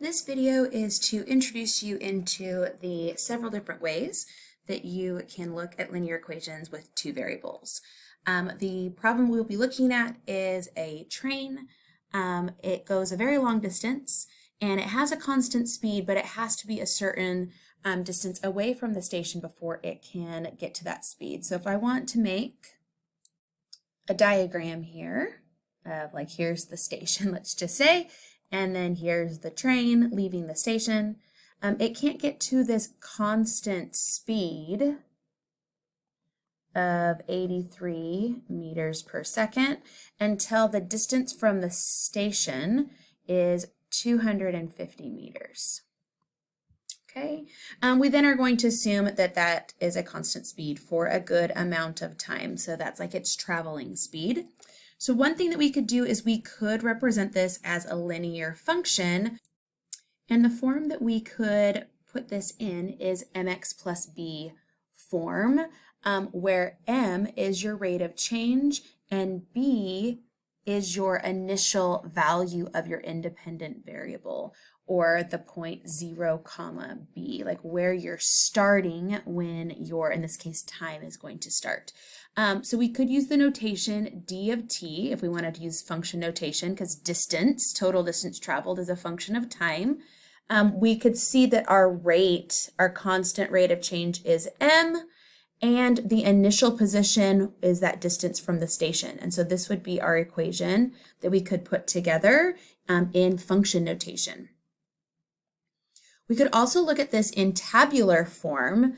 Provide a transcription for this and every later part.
This video is to introduce you into the several different ways that you can look at linear equations with two variables. The problem we'll be looking at is a train. It goes a very long distance and it has a constant speed, but it has to be a certain distance away from the station before it can get to that speed. So if I want to make a diagram here of like here's the station, let's just say, and then here's the train leaving the station. It can't get to this constant speed of 83 meters per second until the distance from the station is 250 meters. Okay, we then are going to assume that that is a constant speed for a good amount of time. So that's like its traveling speed. So one thing that we could do is we could represent this as a linear function. And the form that we could put this in is mx plus b form, where m is your rate of change and b is your initial value of your independent variable, or the point 0, b, like where you're starting when your, in this case, time is going to start. So we could use the notation d of t if we wanted to use function notation, because distance, total distance traveled, is a function of time. We could see that our rate, our constant rate of change is m, and the initial position is that distance from the station. And so this would be our equation that we could put together in function notation. We could also look at this in tabular form.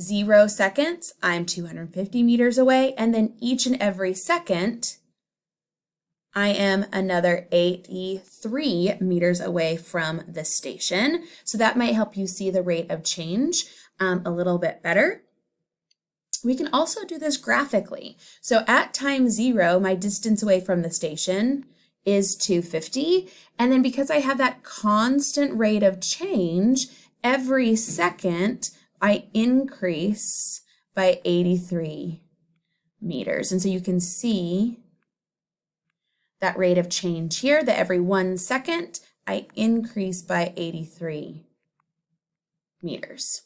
0 seconds, I'm 250 meters away, and then each and every second, I am another 83 meters away from the station. So that might help you see the rate of change a little bit better. We can also do this graphically. So at time 0, my distance away from the station is 250. And then because I have that constant rate of change, every second I increase by 83 meters. And so you can see that rate of change here, that every 1 second I increase by 83 meters.